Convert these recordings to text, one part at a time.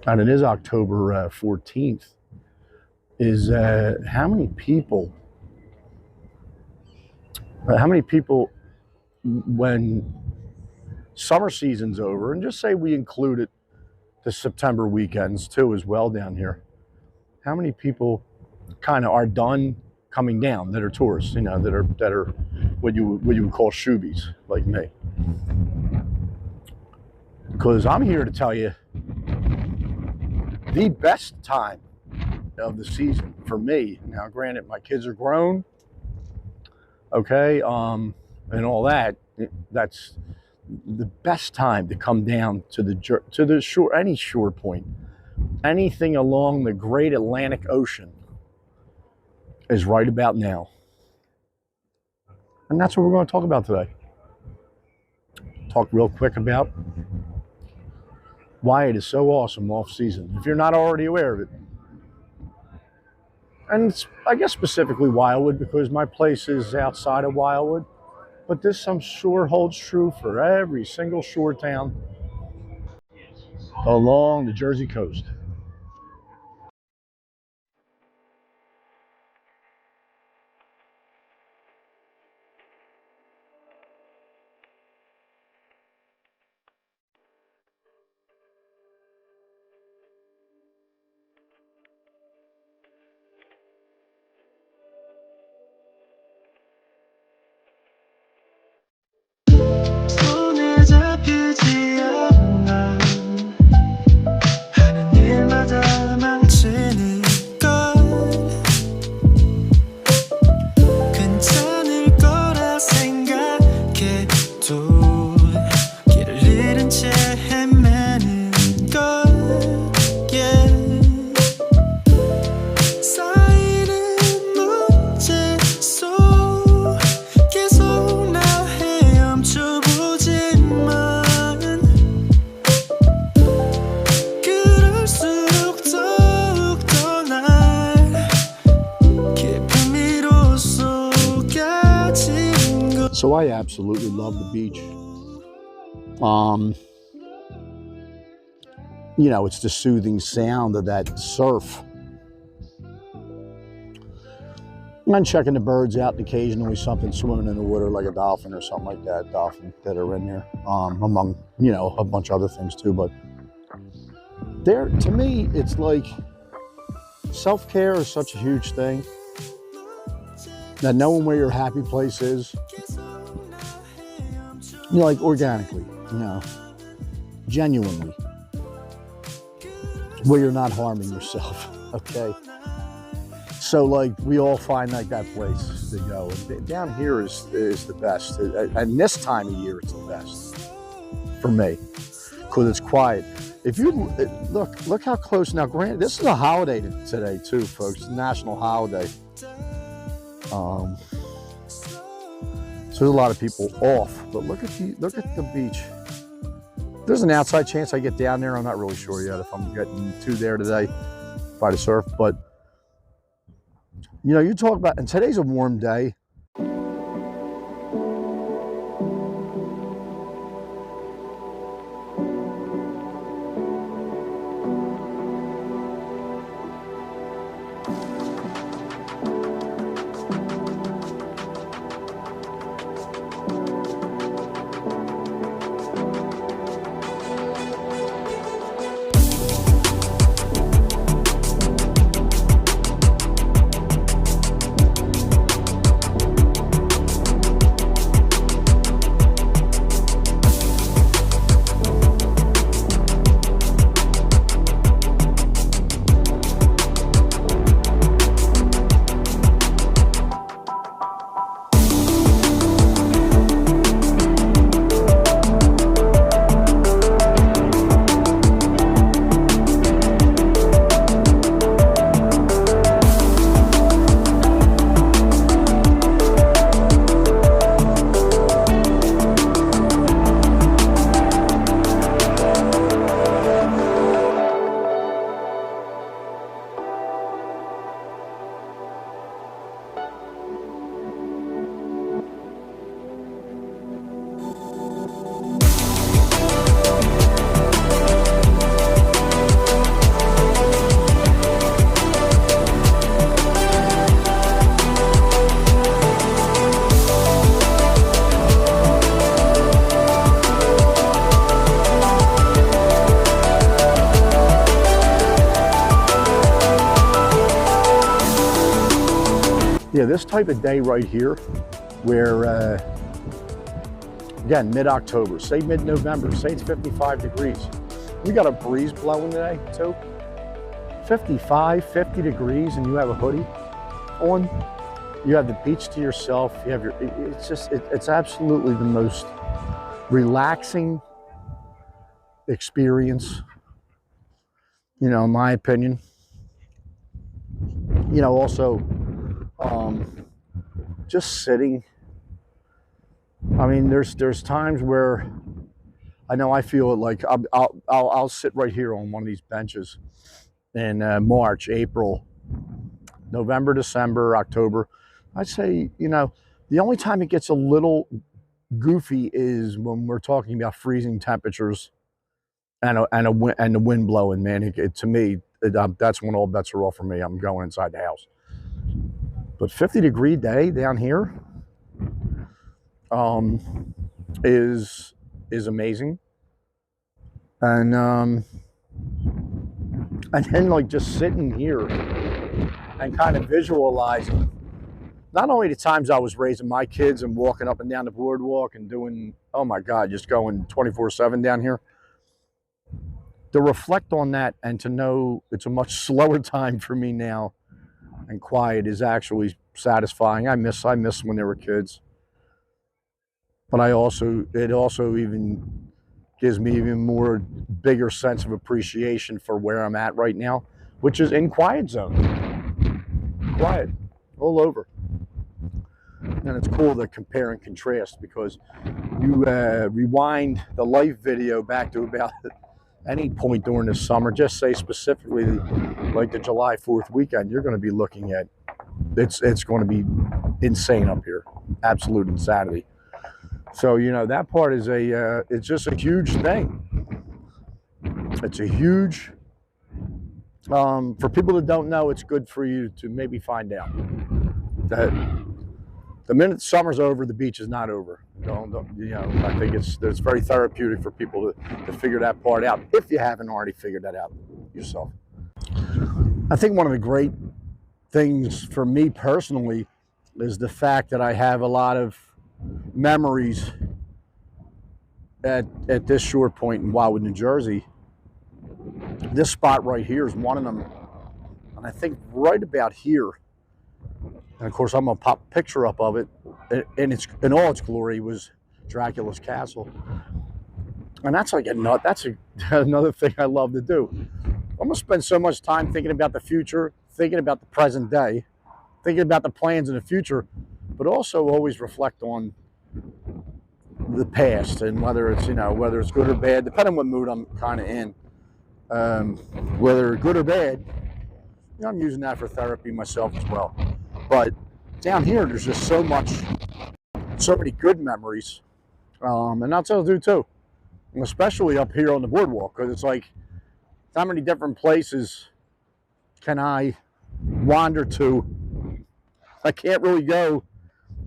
and it is October 14th, is how many people, when summer season's over, and just say we included the September weekends too as well down here, how many people kind of are done coming down that are tourists, you know, that are what you would call shoobies like me? Because I'm here to tell you the best time of the season for me. Now, granted, my kids are grown, okay, and all that. That's the best time to come down to the shore, any shore point, anything along the Great Atlantic Ocean is right about now. And that's what we're going to talk about today. Talk real quick about why it is so awesome off season, if you're not already aware of it. And it's, I guess, specifically Wildwood, because my place is outside of Wildwood. But this, I'm sure, holds true for every single shore town along the Jersey coast. So I absolutely love the beach. You know, it's the soothing sound of that surf. And checking the birds out, and occasionally something swimming in the water like a dolphin or something like that, dolphin that are in there, among, you know, a bunch of other things too. But there, to me, it's like self-care is such a huge thing that knowing where your happy place is, you know, like organically, you know, genuinely, where you're not harming yourself, okay? So, like, we all find like that place to go. And down here is the best. And this time of year, it's the best for me, because it's quiet. If you look how close now. Granted, this is a holiday today too, folks. It's a national holiday. So there's a lot of people off, but look at the beach. There's an outside chance I get down there. I'm not really sure yet if I'm getting to there today by the surf, but you know, you talk about, and today's a warm day. yeah, this type of day right here, where again, mid-October, say mid-November, say it's 55 degrees. We got a breeze blowing today too. 55, 50 degrees, and you have a hoodie on. You have the beach to yourself. You have your, it's absolutely the most relaxing experience, you know, in my opinion. You know, also, just sitting. I mean, there's times where I know I feel like I'll sit right here on one of these benches in March, April, November, December, October. I'd say, you know, the only time it gets a little goofy is when we're talking about freezing temperatures and the wind blowing. Man, to me, that's when all bets are off for me. I'm going inside the house. But 50-degree day down here is amazing, and then like just sitting here and kind of visualizing not only the times I was raising my kids and walking up and down the boardwalk and doing, oh my God, just going 24/7 down here. To reflect on that and to know it's a much slower time for me now and quiet is actually satisfying. I miss when they were kids. But it also even gives me even more bigger sense of appreciation for where I'm at right now, which is in quiet zone. Quiet all over. And it's cool to compare and contrast, because you rewind the live video back to about any point during the summer, just say specifically like the July 4th weekend, you're going to be looking at, it's going to be insane up here. Absolute insanity. So, you know, that part is it's just a huge thing. It's a huge, for people that don't know, it's good for you to maybe find out that the minute summer's over, the beach is not over. Don't, you know, I think it's very therapeutic for people to figure that part out, if you haven't already figured that out yourself. I think one of the great things for me personally is the fact that I have a lot of memories at this short point in Wildwood, New Jersey. This spot right here is one of them, and I think right about here, and of course I'm gonna pop a picture up of it, and it's in all its glory, was Dracula's castle. And that's like that's another thing I love to do. I'm gonna spend so much time thinking about the future, thinking about the present day, thinking about the plans in the future, but also always reflect on the past, and whether it's, you know, whether it's good or bad, depending on what mood I'm kind of in, whether good or bad, you know, I'm using that for therapy myself as well. But down here, there's just so many good memories, and that's what I'll do too, and especially up here on the boardwalk, because it's like, how many different places can I wander to? I can't really go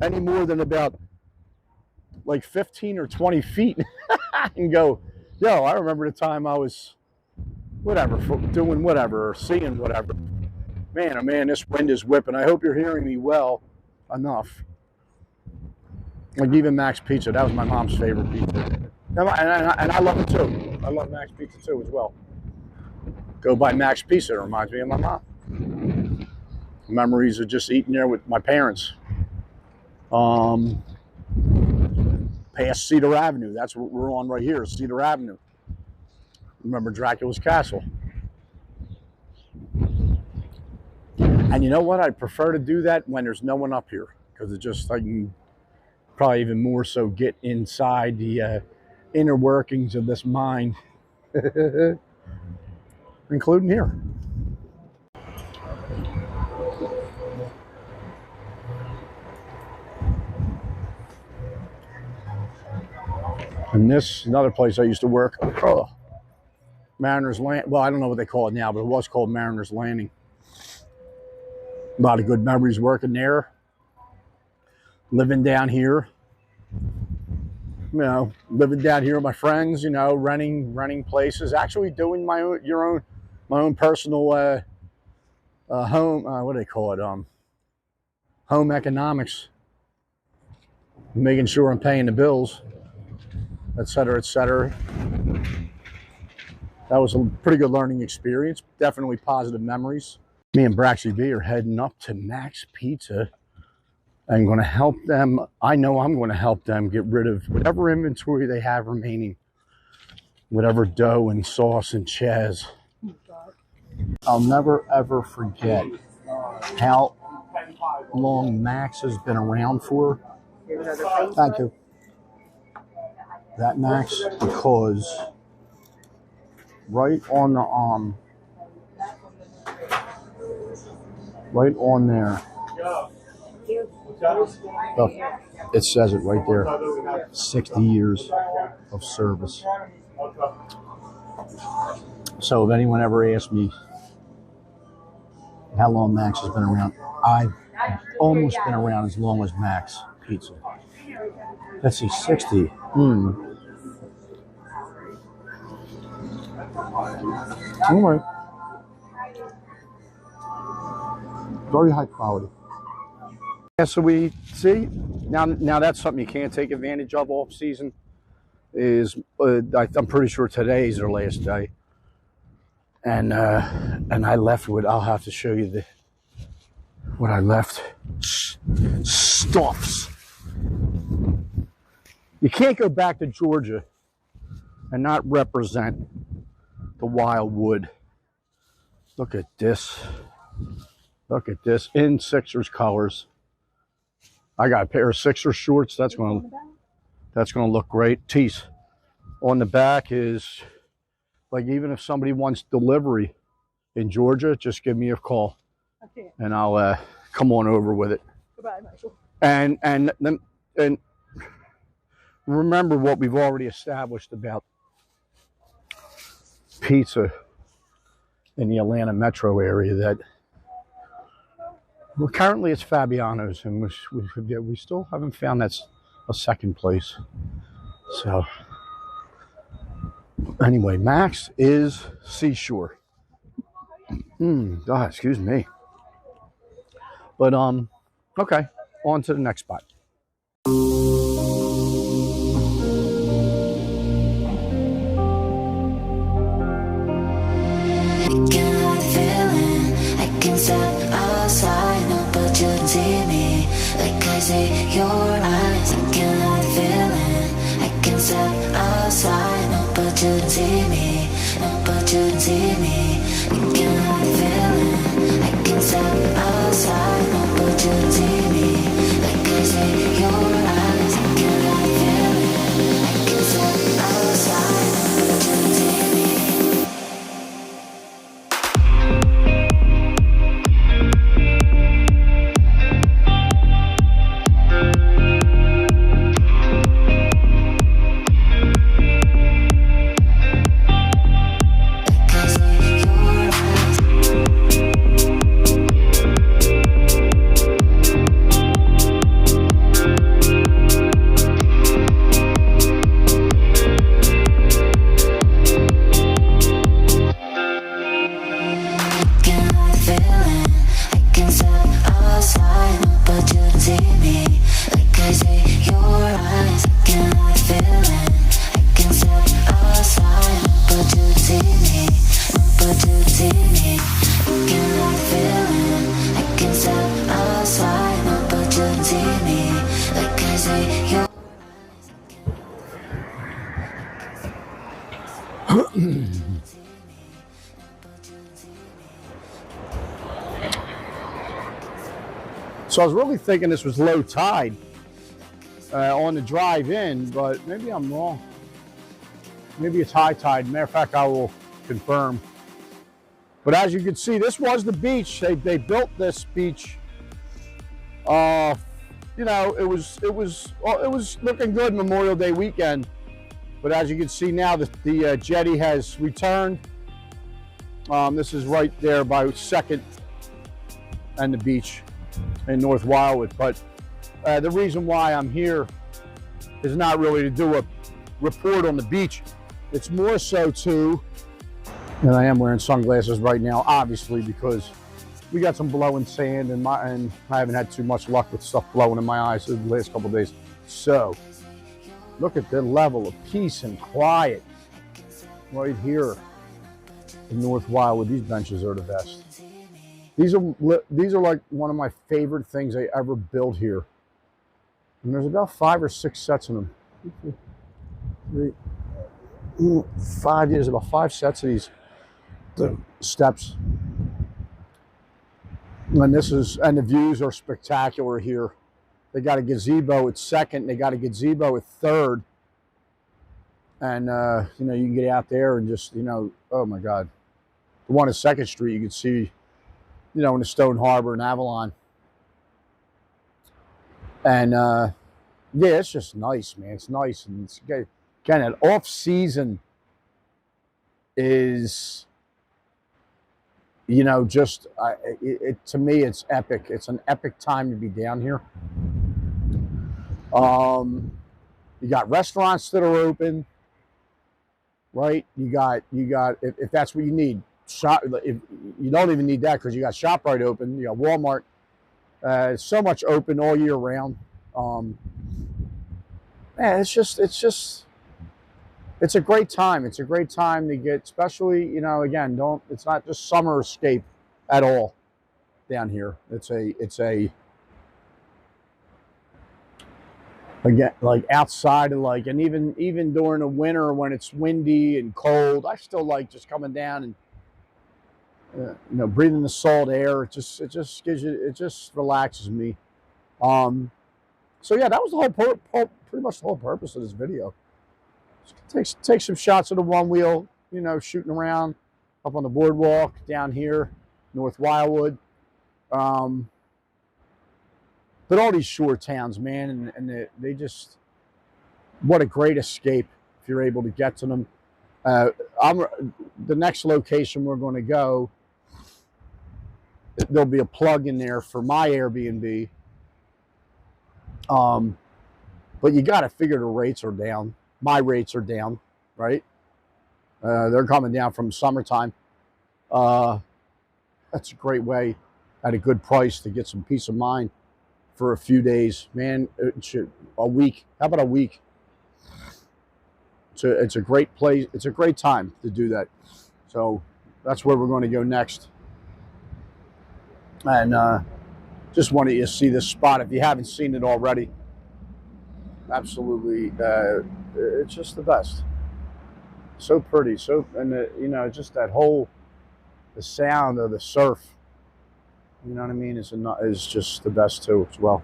any more than about like 15 or 20 feet and go, yo, I remember the time I was whatever, doing whatever, or seeing whatever. Man, oh man, this wind is whipping. I hope you're hearing me well enough. Like even Max Pizza, that was my mom's favorite pizza. And I love it too. I love Max Pizza too as well. Go by Max Pizza, it reminds me of my mom. Memories of just eating there with my parents. Past Cedar Avenue, that's what we're on right here, Cedar Avenue. Remember Dracula's castle. And you know what? I prefer to do that when there's no one up here, because it just, I can probably even more so get inside the inner workings of this mind, including here. And this, another place I used to work, Mariner's Land. Well, I don't know what they call it now, but it was called Mariner's Landing. A lot of good memories working there. Living down here. You know, living down here with my friends, you know, renting places, actually doing my own personal home, what do they call it? home economics, making sure I'm paying the bills, etc., etc. That was a pretty good learning experience. Definitely positive memories. Me and Braxy B are heading up to Max Pizza. I'm going to help them. I know I'm going to help them get rid of whatever inventory they have remaining. Whatever dough and sauce and chaz. I'll never ever forget how long Max has been around for. Thank you. That Max, because right on the right on there. Look, it says it right there. 60 years of service. So if anyone ever asks me how long Max has been around, I've almost been around as long as Max Pizza. Let's see, 60. All right. Very high quality. Yeah, so we see now that's something you can't take advantage of off season. Is I'm pretty sure today's their last day, and I left with. I'll have to show you what I left. Stuffs. You can't go back to Georgia and not represent the Wildwood. Look at this. Look at this in Sixers colors. I got a pair of Sixers shorts. That's going to look great. Tees on the back is like, even if somebody wants delivery in Georgia, just give me a call, and I'll come on over with it. Goodbye, Michael. And remember what we've already established about pizza in the Atlanta metro area, that well, currently it's Fabiano's, and we still haven't found that's a second place. So anyway, Max is Seashore. God, excuse me. But okay, on to the next spot. Step outside, no, but you can see me. Like I see your eyes, I can't hide the feeling. I can step outside, no, but you can see me. No, but you can see me. I can't hide the feeling. I can step outside, no, but you can see me. Like I see your eyes, I can't hide the feeling. I can step outside, no, but you can see me. So I was really thinking this was low tide on the drive in, but maybe I'm wrong. Maybe it's high tide. Matter of fact, I will confirm. But as you can see, this was the beach. They built this beach. You know, it was looking good Memorial Day weekend. But as you can see now, the jetty has returned. This is right there by 2nd and the beach in North Wildwood. But the reason why I'm here is not really to do a report on the beach. It's more so to, and I am wearing sunglasses right now, obviously, because we got some blowing sand, and I haven't had too much luck with stuff blowing in my eyes the last couple of days. So look at the level of peace and quiet right here in North Wildwood. These benches are the best. These are like one of my favorite things I ever built here. And there's about 5 or 6 sets of them. 5 years, about 5 sets of these steps. And the views are spectacular here. They got a gazebo at second, they got a gazebo at third. And you know, you can get out there and just, you know, oh my God. The one at 2nd Street, you can see, you know, in the Stone Harbor and Avalon. And yeah, it's just nice, man. It's nice. And it's, again, an off season is, you know, just to me, it's epic. It's an epic time to be down here. You got restaurants that are open, right? You got if that's what you need. Shop, if you don't even need that because you got ShopRite open, you got Walmart, so much open all year round. Man, it's a great time. It's a great time to get, especially, you know, again, it's not just summer escape at all down here. It's a again, like outside of like, and even during the winter when it's windy and cold, I still like just coming down and you know, breathing the salt air. It just gives you, it just relaxes me. So yeah, that was the whole pretty much the whole purpose of this video. Just take some shots of the one wheel, you know, shooting around up on the boardwalk down here, North Wildwood. But all these shore towns, man, and they just, what a great escape if you're able to get to them. The next location we're going to go, there'll be a plug in there for my Airbnb. But you got to figure the rates are down. My rates are down, right? They're coming down from summertime. That's a great way at a good price to get some peace of mind for a few days, man. A week. How about a week? It's a great place. It's a great time to do that. So that's where we're going to go next. And just wanted you to see this spot if you haven't seen it already. Absolutely, it's just the best. So pretty. So, and you know, just that whole, the sound of the surf. You know what I mean? Is just the best too as well.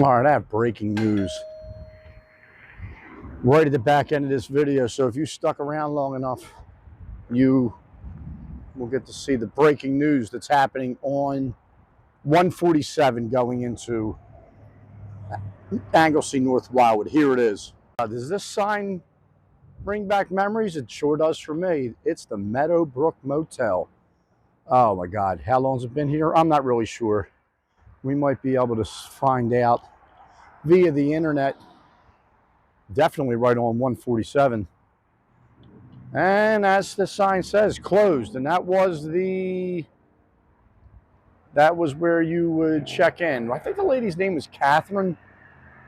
All right, I have breaking news right at the back end of this video. So if you stuck around long enough, you will get to see the breaking news that's happening on 147 going into Anglesey, North Wildwood. Here it is. Does this sign bring back memories? It sure does for me. It's the Meadowbrook Motel. Oh my God, how long's it been here? I'm not really sure. We might be able to find out via the internet. Definitely right on 147. And as the sign says, closed. And that was where you would check in. I think the lady's name was Catherine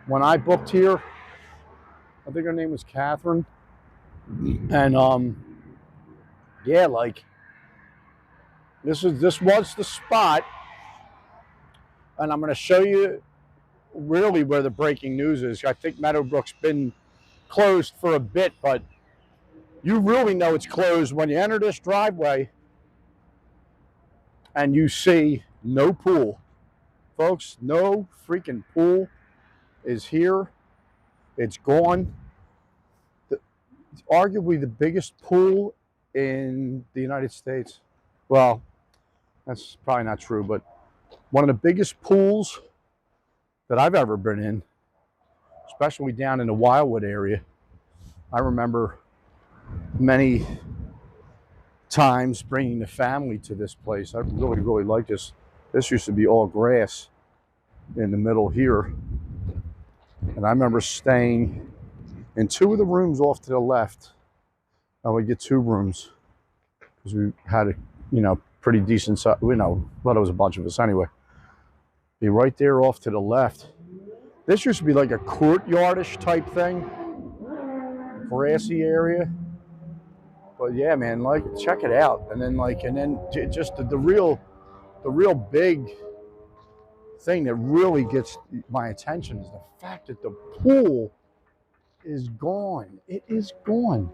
when I booked here. I think her name was Catherine. And yeah, like this was the spot. And I'm going to show you really where the breaking news is. I think Meadowbrook's been closed for a bit, but you really know it's closed when you enter this driveway and you see no pool. Folks, no freaking pool is here. It's gone. It's arguably the biggest pool in the United States. Well, that's probably not true, but one of the biggest pools that I've ever been in, especially down in the Wildwood area. I remember many times bringing the family to this place. I really, really like this. This used to be all grass in the middle here. And I remember staying in two of the rooms off to the left. I would get two rooms because we had a, pretty decent size, but it was a bunch of us anyway. Be right there off to the left. This used to be like a courtyardish type thing, grassy area. But yeah, man, like check it out. And then just the real big thing that really gets my attention is the fact that the pool is gone. It is gone.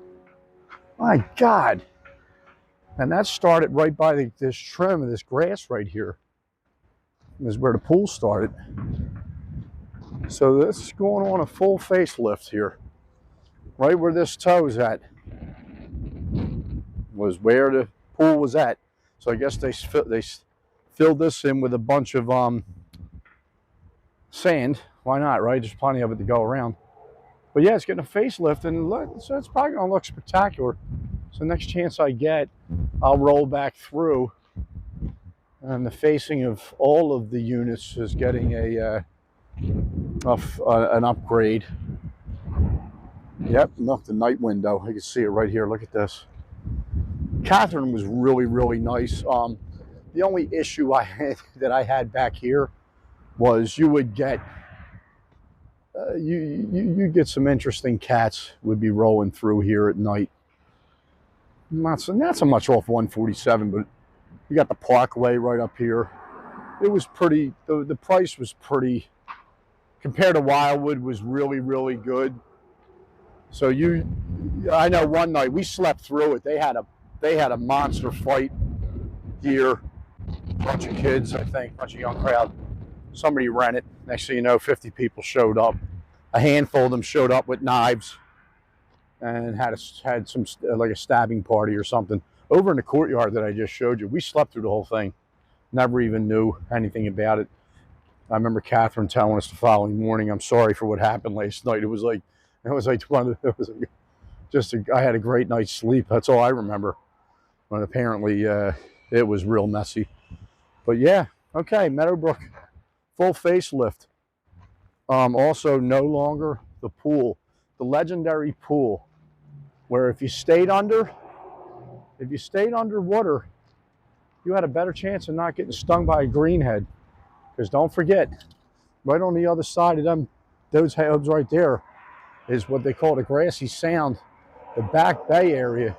My God. And that started right by this trim of this grass right here. This is where the pool started. So this is going on a full facelift here. Right where this toe is at was where the pool was at. So I guess they filled this in with a bunch of sand. Why not, right? There's plenty of it to go around. But yeah, it's getting a facelift, and look, so it's probably going to look spectacular. So next chance I get, I'll roll back through. And the facing of all of the units is getting an upgrade. Yep, look, the night window. You can see it right here. Look at this. Catherine was really, really nice. The only issue that I had back here was you would get you get some interesting cats would be rolling through here at night. Not so much off 147, but you got the Parkway right up here. It was pretty. The price was pretty compared to Wildwood, was really, really good. So I know one night we slept through it. They had a monster fight here. Bunch of kids, I think, bunch of young crowd. Somebody rented. Next thing you know, 50 people showed up. A handful of them showed up with knives and had some like a stabbing party or something over in the courtyard that I just showed you. We slept through the whole thing. Never even knew anything about it. I remember Catherine telling us the following morning, "I'm sorry for what happened last night." I had a great night's sleep. That's all I remember. But apparently it was real messy. But yeah, okay, Meadowbrook, full facelift. Also, no longer the pool, the legendary pool, where if you stayed underwater, you had a better chance of not getting stung by a greenhead. Because don't forget, right on the other side of those hubs right there, is what they call the grassy sound, the back bay area.